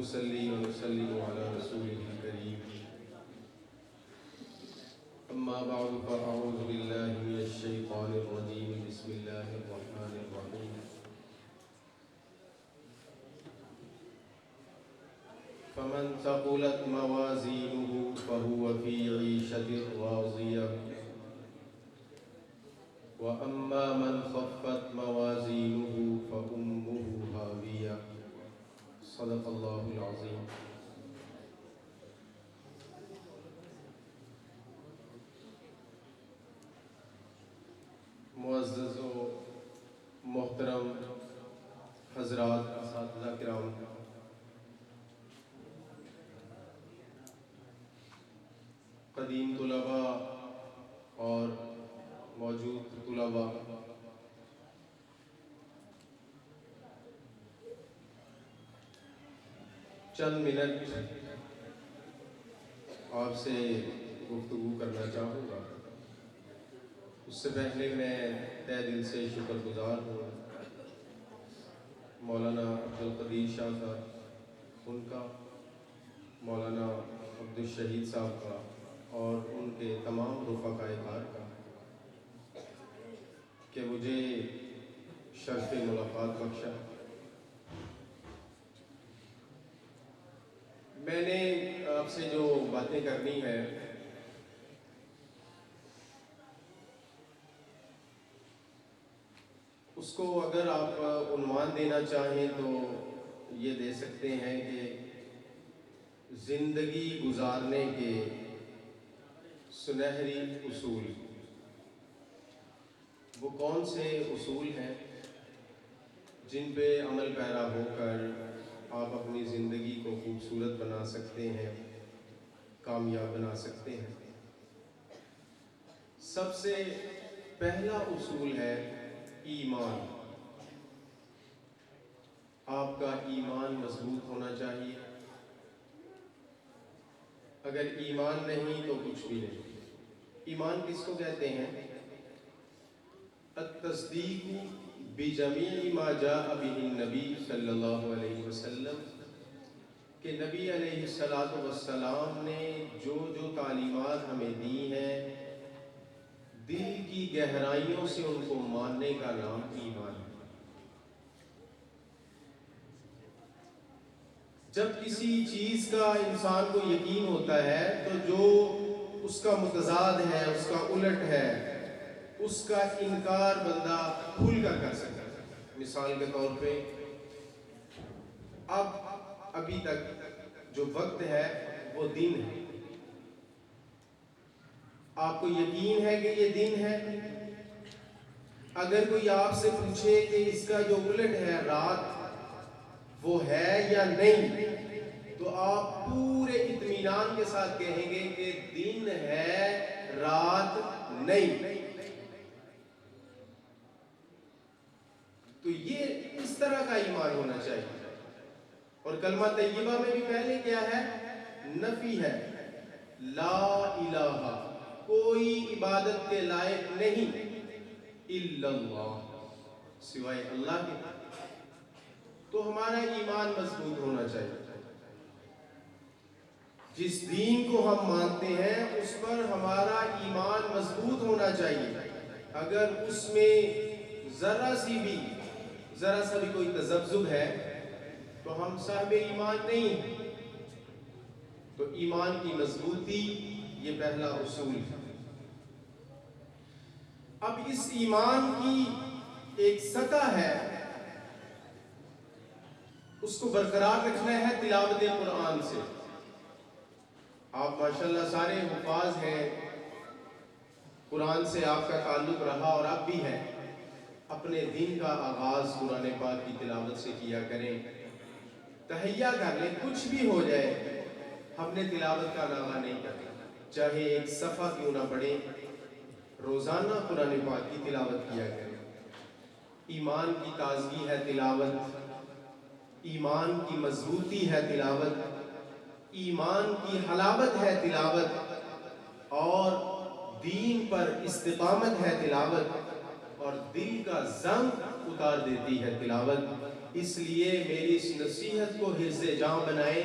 ونصلي ونسلم على رسوله الكريم أما بعد فأعوذ بالله من الشيطان الرجيم بسم الله الرحمن الرحيم فمن ثقلت موازينه فهو في عيشة راضية وأما من خفت موازينه فأمه هاوية صدق الله العظيم. معزز و محترم حضرات، اساتذہ کرام، قدیم طلباء اور موجود طلباء، چند منٹ آپ سے گفتگو کرنا چاہوں گا. اس سے پہلے میں تہہ دل سے شکر گزار ہوں مولانا عبدالقدیر شاہ صاحب ان کا، مولانا عبدالشہید صاحب کا اور ان کے تمام رفقائے کار کا کہ مجھے شرف ملاقات بخشا. میں نے آپ سے جو باتیں کرنی ہیں اس کو اگر آپ عنوان دینا چاہیں تو یہ دے سکتے ہیں کہ زندگی گزارنے کے سنہری اصول. وہ کون سے اصول ہیں جن پہ عمل پیرا ہو کر آپ اپنی زندگی کو خوبصورت بنا سکتے ہیں، کامیاب بنا سکتے ہیں. سب سے پہلا اصول ہے ایمان. آپ کا ایمان مضبوط ہونا چاہیے. اگر ایمان نہیں تو کچھ بھی نہیں. ایمان کس کو کہتے ہیں؟ التصدیق بجمیع ما جاء به النبی صلی اللہ علیہ وسلم، کہ نبی علیہ السلام نے جو جو تعلیمات ہمیں دی ہیں دل کی گہرائیوں سے ان کو ماننے کا نام ایمان ہے. جب کسی چیز کا انسان کو یقین ہوتا ہے تو جو اس کا متضاد ہے، اس کا الٹ ہے، اس کا انکار بندہ کھل کر سکتا ہے. مثال کے طور پہ ابھی تک جو وقت ہے وہ دن ہے. آپ کو یقین ہے کہ یہ دن ہے. اگر کوئی آپ سے پوچھے کہ اس کا جو الٹ ہے رات وہ ہے یا نہیں، تو آپ پورے اطمینان کے ساتھ کہیں گے کہ دن ہے، رات نہیں. تو یہ اس طرح کا ایمان ہونا چاہیے. اور کلمہ طیبہ میں بھی پہلے کیا ہے؟ نفی ہے. لا الہ، کوئی عبادت کے لائق نہیں الا اللہ، سوائے اللہ کے. تو ہمارا ایمان مضبوط ہونا چاہیے. جس دین کو ہم مانتے ہیں اس پر ہمارا ایمان مضبوط ہونا چاہیے. اگر اس میں ذرا سا بھی کوئی تذبذب ہے تو ہم صاحب ایمان نہیں. تو ایمان کی مضبوطی یہ پہلا اصول ہے. اب اس ایمان کی ایک سطح ہے، اس کو برقرار رکھنا ہے تلاوت قرآن سے. آپ ماشاءاللہ سارے حفاظ ہیں، قرآن سے آپ کا تعلق رہا اور اب بھی ہے. اپنے دن کا آغاز قرآن پاک کی تلاوت سے کیا کریں. تہیہ کر لیں، کچھ بھی ہو جائے ہم نے تلاوت کا ناغہ نہیں کرنا. چاہے ایک صفحہ کیوں نہ پڑھیں، روزانہ قرآن پاک کی تلاوت کیا کریں. ایمان کی تازگی ہے تلاوت، ایمان کی مضبوطی ہے تلاوت، ایمان کی حلاوت ہے تلاوت، اور دین پر استقامت ہے تلاوت، اور دل کا زنگ اتار دیتی ہے تلاوت. اس لیے میری اس نصیحت کو حفظ جاں بنائیں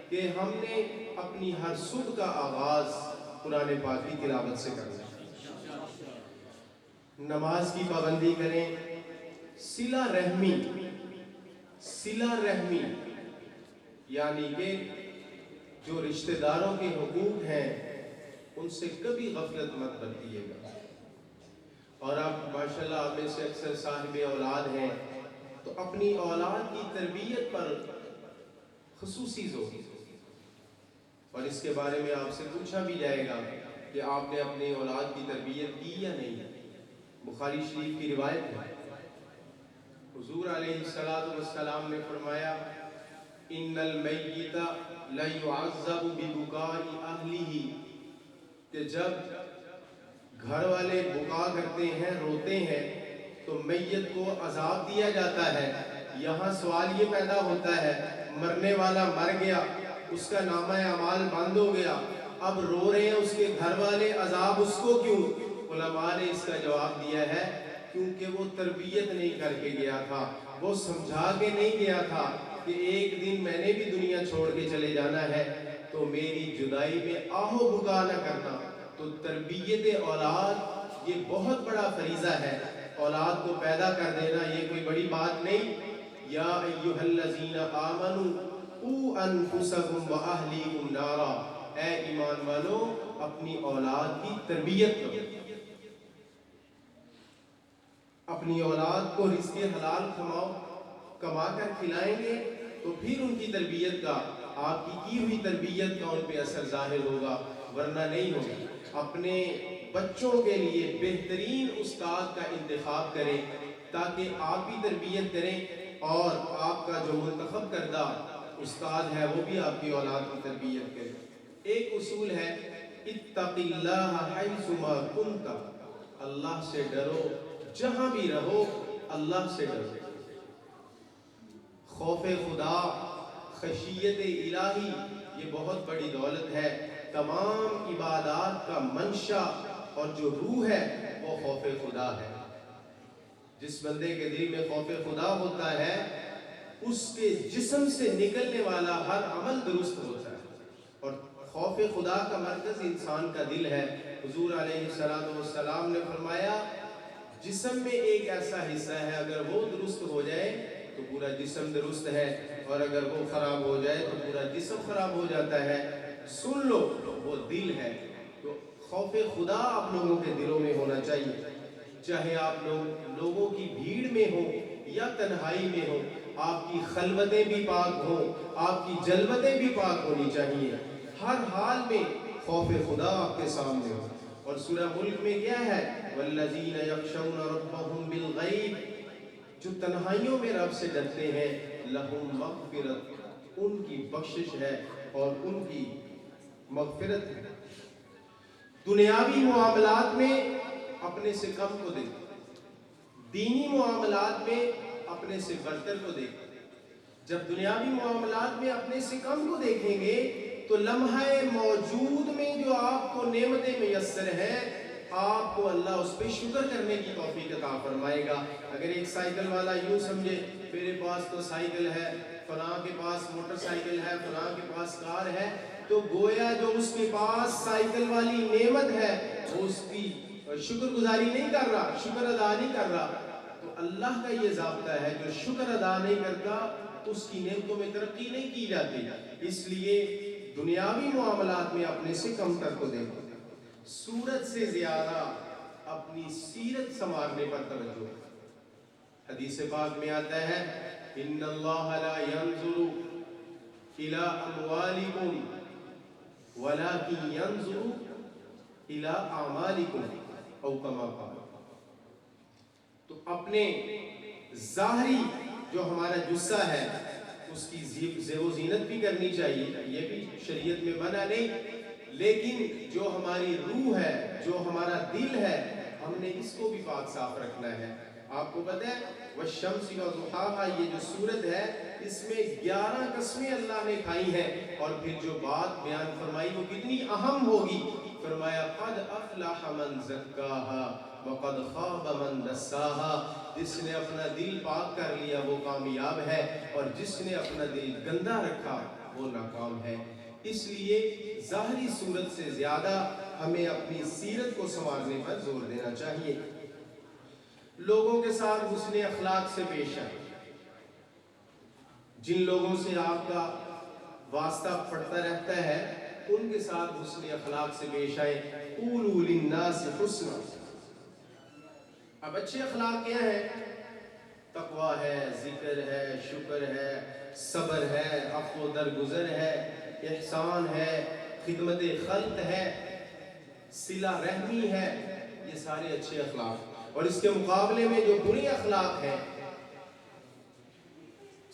کہ ہم نے اپنی ہر صبح کا آغاز قرآن پاک کی تلاوت سے کرنا ہے، نماز کی پابندی کریں، صلہ رحمی یعنی کہ جو رشتہ داروں کے حقوق ہیں ان سے کبھی غفلت مت برتیے گا۔ اور آپ ماشاءاللہ آپ میں سے اکثر صاحب اولاد ہیں تو اپنی اولاد کی تربیت پر خصوصی زور، اور اس کے بارے میں آپ سے پوچھا بھی جائے گا کہ آپ نے اپنی اولاد کی تربیت کی یا نہیں۔ بخاری شریف کی روایت ہے، حضور علیہ السلام نے فرمایا ان المیت لیعذب ببکاء اہلہ، کہ جب گھر والے بکا کرتے ہیں، روتے ہیں، تو میت کو عذاب دیا جاتا ہے۔ یہاں سوال یہ پیدا ہوتا ہے، مرنے والا مر گیا، اس کا نامہ اعمال بند ہو گیا، اب رو رہے ہیں اس کے گھر والے، عذاب اس کو کیوں؟ علماء نے اس کا جواب دیا ہے کیونکہ وہ تربیت نہیں کر کے گیا تھا، وہ سمجھا کے نہیں گیا تھا کہ ایک دن میں نے بھی دنیا چھوڑ کے چلے جانا ہے، تو میری جدائی میں آہو بکا نہ کرنا۔ تو تربیت اولاد یہ بہت بڑا فریضہ ہے، اولاد کو پیدا کر دینا یہ کوئی بڑی بات نہیں۔ یا ایھا الذین آمنوا قوا انفسکم واہلیکم نارا، اے ایمان والو اپنی اولاد کی تربیت کرو، اپنی اولاد کو رزق حلال کما کر کھلائیں گے تو پھر ان کی تربیت کا، آپ کی ہوئی تربیت کا ان پہ اثر ظاہر ہوگا، ورنہ نہیں ہوگا۔ اپنے بچوں کے لیے بہترین استاد کا انتخاب کریں تاکہ آپ بھی تربیت کریں اور آپ کا جو منتخب کردہ استاد ہے وہ بھی آپ کی اولاد کی تربیت کرے۔ ایک اصول ہے اتق اللہ حیثما کنت، اللہ سے ڈرو جہاں بھی رہو، اللہ سے ڈرو۔ خوف خدا، خشیت الہی یہ بہت بڑی دولت ہے۔ تمام عبادات کا منشا اور جو روح ہے وہ خوف خدا ہے۔ جس بندے کے دل میں خوف خدا ہوتا ہے اس کے جسم سے نکلنے والا ہر عمل درست ہوتا ہے، اور خوف خدا کا مرکز انسان کا دل ہے۔ حضور علیہ السلام نے فرمایا جسم میں ایک ایسا حصہ ہے اگر وہ درست ہو جائے تو پورا جسم درست ہے، اور اگر وہ خراب ہو جائے تو پورا جسم خراب ہو جاتا ہے۔ سن لو وہ دل ہے۔ تو خوف خدا آپ لوگوں کے دلوں میں ہونا چاہیے، چاہے آپ لوگوں کی بھیڑ میں ہو یا تنہائی میں ہو، آپ کی خلوتیں بھی پاک ہوں، آپ کی جلوتیں بھی پاک ہونی چاہیے، ہر حال میں خوف خدا آپ کے سامنے ہو۔ اور سورہ ملک میں کیا ہے؟ والذین یخشون ربهم بالغیب، جو تنہائیوں میں رب سے ڈرتے ہیں، لہم مغفرت، ان کی بخشش ہے اور ان کی مغفرت ہے۔ دنیاوی معاملات میں اپنے سے کم کو دیکھو، دینی معاملات میں اپنے سے برتر کو دیکھو۔ جب دنیاوی معاملات میں اپنے سے کم کو دیکھیں گے تو لمحہ موجود میں جو آپ کو نعمتیں میسر ہیں، آپ کو اللہ اس پہ شکر کرنے کی توفیق عطا فرمائے گا۔ اگر ایک سائیکل والا یوں سمجھے میرے پاس تو سائیکل ہے، فلاں کے پاس موٹر سائیکل ہے، فلاں کے پاس کار ہے، تو گویا جو اس کے پاس سائیکل والی نعمت ہے وہ اس کی شکر گزاری نہیں کر رہا، شکر ادا نہیں کر رہا۔ تو اللہ کا یہ ضابطہ ہے جو شکر ادا نہیں کرتا اس کی نعمتوں میں ترقی نہیں کی جاتی۔ اس لیے دنیاوی معاملات میں اپنے سے کم تر کو دیکھو، صورت سے زیادہ اپنی سیرت سنوارنے پر توجہ۔ حدیث پاک میں آتا ہے ان اللہ لا ينظر الى اموالکم ولكن ينظر الى اعمالکم او کما قال۔ تو اپنے ظاہری جو ہمارا جسہ ہے اس کی زیب و زینت بھی کرنی چاہیے، یہ بھی شریعت میں منع نہیں، لیکن جو ہماری روح ہے، جو ہمارا دل ہے، ہم نے اس کو بھی پاک صاف رکھنا ہے۔ آپ کو پتہ ہے والشمس وضحاها، یہ جو سورت ہے اس میں 11 قسمیں اللہ نے کھائی ہیں، اور پھر جو بات بیان فرمائی وہ کتنی اہم ہوگی۔ فرمایا قد افلح من زکاها، وَقَدْ خَابَ مَنْ دَسَّاهَا، جس نے اپنا دل پاک کر لیا وہ کامیاب ہے، اور جس نے اپنا دل گندا رکھا وہ ناکام ہے۔ اس لیے ظاہری صورت سے زیادہ ہمیں اپنی سیرت کو سنوارنے پر زور دینا چاہیے۔ لوگوں کے ساتھ حسن اخلاق سے پیش آئیں۔ جن لوگوں سے آپ کا واسطہ پڑتا رہتا ہے ان کے ساتھ حسن اخلاق سے پیش آئے۔ قولوا للناس حسنا۔ اب اچھے اخلاق کیا ہیں؟ تقوی ہے، ذکر ہے، شکر ہے، صبر ہے، عفو و درگزر ہے، احسان ہے، خدمت خلق ہے، صلہ رحمی ہے، یہ سارے اچھے اخلاق۔ اور اس کے مقابلے میں جو برے اخلاق ہیں،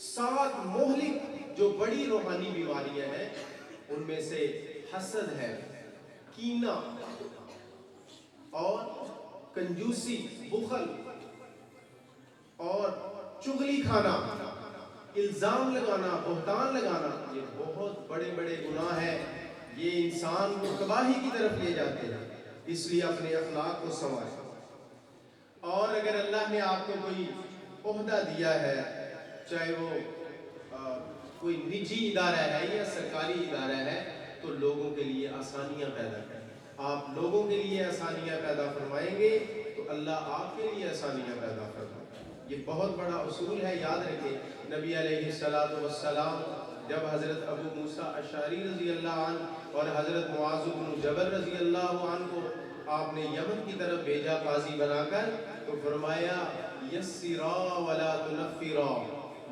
7 مہلک جو بڑی روحانی بیماریاں ہیں ان میں سے حسد ہے، کینہ اور کنجوسی، بخل اور چغلی کھانا، الزام لگانا، بہتان لگانا، یہ بہت بڑے بڑے گناہ ہیں۔ یہ انسان کو تباہی کی طرف لے جاتے ہیں۔ اس لیے اپنے اخلاق کو سنواریں۔ اور اگر اللہ نے آپ کو کوئی عہدہ دیا ہے، چاہے وہ کوئی نجی ادارہ ہے یا سرکاری ادارہ ہے، تو لوگوں کے لیے آسانیاں پیدا کریں۔ آپ لوگوں کے لیے آسانیاں پیدا فرمائیں گے تو اللہ آپ کے لیے آسانیاں پیدا فرمائے گا۔ یہ بہت بڑا اصول ہے، یاد رکھیں۔ نبی علیہ السلام جب حضرت ابو موسیٰ اشعری رضی اللہ عنہ اور حضرت معاذ بن جبل رضی اللہ عنہ کو آپ نے یمن کی طرف بھیجا قاضی بنا کر، تو فرمایا یسرا ولا تنفرا،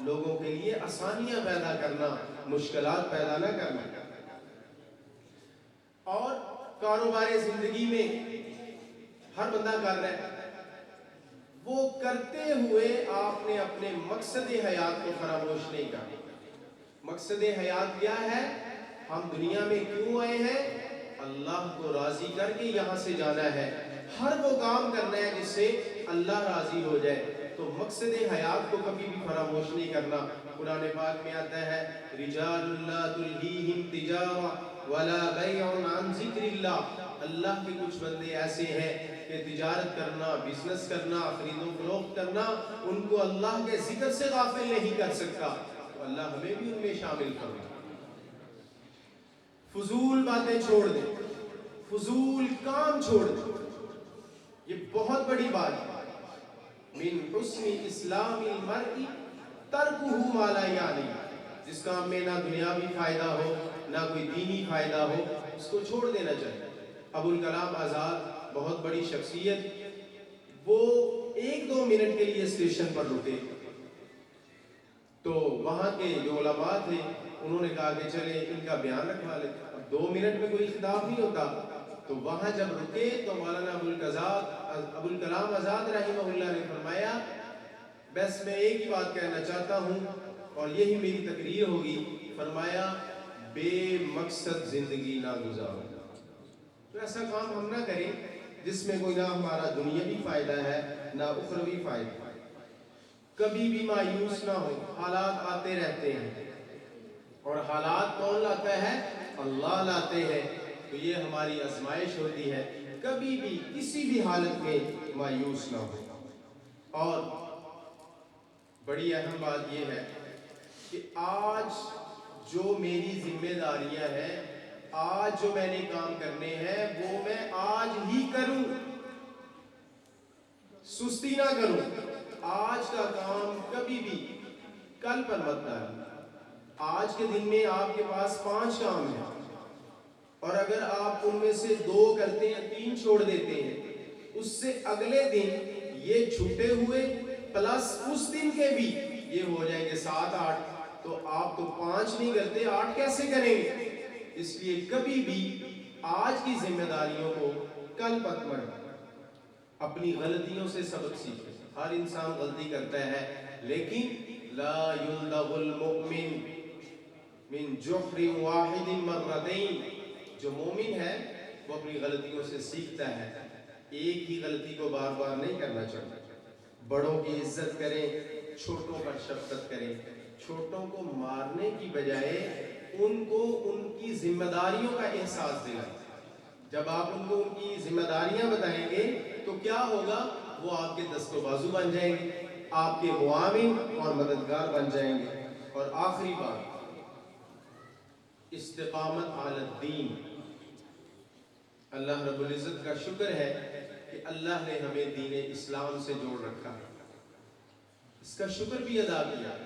لوگوں کے لیے آسانیاں پیدا کرنا، مشکلات پیدا نہ کرنا۔ اور کاروبار زندگی میں ہر بندہ کر رہا ہے، وہ کرتے ہوئے آپ نے اپنے مقصد حیات کو فراموش نہیں کرنا۔ مقصد حیات کیا ہے؟ ہم دنیا میں کیوں آئے ہیں؟ اللہ کو راضی کر کے یہاں سے جانا ہے، ہر وہ کام کرنا ہے جس سے اللہ راضی ہو جائے۔ تو مقصد حیات کو کبھی بھی فراموش نہیں کرنا۔ قرآن پاک میں آتا ہے رجال لا تلہیہم تجارہ ولا بیع عن ذکر اللہ، اللہ کے کچھ بندے ایسے ہیں کہ تجارت کرنا، بزنس کرنا، خرید و فروخت کرنا ان کو اللہ کے ذکر سے غافل نہیں کر سکتا۔ تو اللہ ہمیں بھی ان میں شامل کرنا۔ فضول باتیں چھوڑ دیں، فضول کام چھوڑ دیں، یہ بہت بڑی بات ہے۔ من حسن اسلام المرء ترکہ ما لا یعنی، جس کام میں نہ دنیاوی فائدہ ہو نہ کوئی دینی فائدہ ہو اس کو چھوڑ دینا چاہیے۔ ابوالکلام آزاد بہت بڑی شخصیت، وہ 1-2 منٹ کے لیے اسٹیشن پر رکے تو وہاں کے جو علماء تھے انہوں نے کہا کہ چلے ان کا بیان رکھوا لیں۔ اب 2 منٹ میں کوئی خطاب نہیں ہوتا، تو وہاں جب رکے تو مولانا ابوالکلام آزاد رحمہ اللہ نے فرمایا بس میں ایک ہی بات کہنا چاہتا ہوں اور یہی میری تقریر ہوگی۔ فرمایا بے مقصد زندگی نہ گزارو۔ تو ایسا کام ہم نہ کریں جس میں کوئی نہ ہمارا دنیاوی فائدہ ہے نہ اخروی فائدہ۔ کبھی بھی مایوس نہ ہو، حالات آتے رہتے ہیں اور حالات کون لاتا ہے؟ اللہ لاتے ہیں۔ تو یہ ہماری آزمائش ہوتی ہے، کبھی بھی کسی بھی حالت میں مایوس نہ ہو۔ اور بڑی اہم بات یہ ہے کہ آج جو میری ذمہ داریاں ہیں، آج جو میں نے کام کرنے ہیں وہ میں آج ہی کروں، سستی نہ کروں۔ آج کا کام کبھی بھی کل پر مت ڈالیں۔ آج کے دن میں آپ کے پاس 5 کام ہیں اور اگر آپ ان میں سے 2 کرتے ہیں، 3 چھوڑ دیتے ہیں، اس سے اگلے دن یہ چھوٹے ہوئے پلس اس دن کے بھی یہ ہو جائیں گے 7-8، تو آپ تو 5 نہیں کرتے، 8 کیسے کریں گے؟ اس لیے کبھی بھی آج کی ذمہ داریوں کو کل پر مت ڈالیں۔ اپنی غلطیوں سے سبق سیکھیں۔ ہر انسان غلطی کرتا ہے، لیکن لا یلدغ المؤمن من جحر واحد مرتين، جو مومن ہے وہ اپنی غلطیوں سے سیکھتا ہے، ایک ہی غلطی کو بار بار نہیں کرنا چاہتا۔ بڑوں کی عزت کریں، چھوٹوں پر شفقت کریں، چھوٹوں کو مارنے کی بجائے ان کو ان کی ذمہ داریوں کا احساس دلائیں۔ جب آپ ان کو ان کی ذمہ داریاں بتائیں گے تو کیا ہوگا؟ وہ آپ کے دست و بازو بن جائیں گے، آپ کے معاون اور مددگار بن جائیں گے۔ اور آخری بات، استقامت علی الدین۔ اللہ رب العزت کا شکر ہے کہ اللہ نے ہمیں دین اسلام سے جوڑ رکھا ہے، اس کا شکر بھی ادا کیا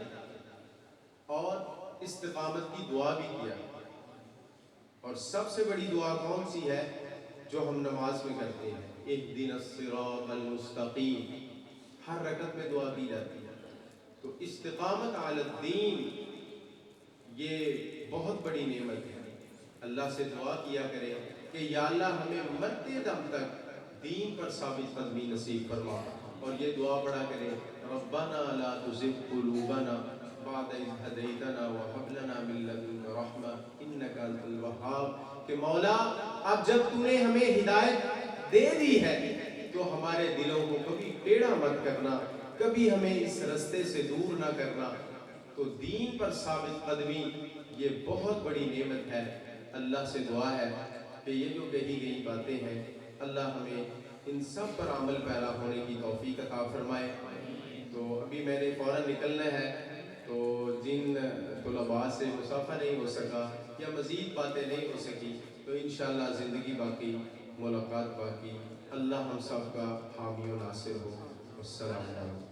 اور استقامت کی دعا بھی کیا۔ اور سب سے بڑی دعا کون سی ہے؟ جو ہم نماز میں کرتے ہیں، اہدنا الصراط المستقیم، ہر رکعت میں دعا کی جاتی ہے۔ تو استقامت علی الدین یہ بہت بڑی نعمت ہے۔ اللہ سے دعا کیا کرے کہ یا اللہ ہمیں مرتے دم تک دین پر ثابت قدمی نصیب فرما، اور یہ دعا پڑھا کرے، ربنا لا تزغ قلوبنا بعد اذ ہدیتنا وہب لنا من لدنک رحمہ انک انت الوہاب، کہ مولا اب جب تو نے ہمیں ہدایت دے دی ہے تو ہمارے دلوں کو کبھی ٹیڑھا مت کرنا، کبھی ہمیں اس رستے سے دور نہ کرنا۔ تو دین پر ثابت قدمی یہ بہت بڑی نعمت ہے۔ اللہ سے دعا ہے کہ یہ جو کہی گئی باتیں ہیں، اللہ ہمیں ان سب پر عمل پیرا ہونے کی توفیق عطا فرمائے۔ تو ابھی میں نے فوراً نکلنا ہے، تو جن طلباء سے مصافحہ نہیں ہو سکا یا مزید باتیں نہیں ہو سکی، تو انشاءاللہ زندگی باقی، ملاقات باقی۔ اللہ ہم سب کا حامی و ناصر ہو۔ السلام علیکم۔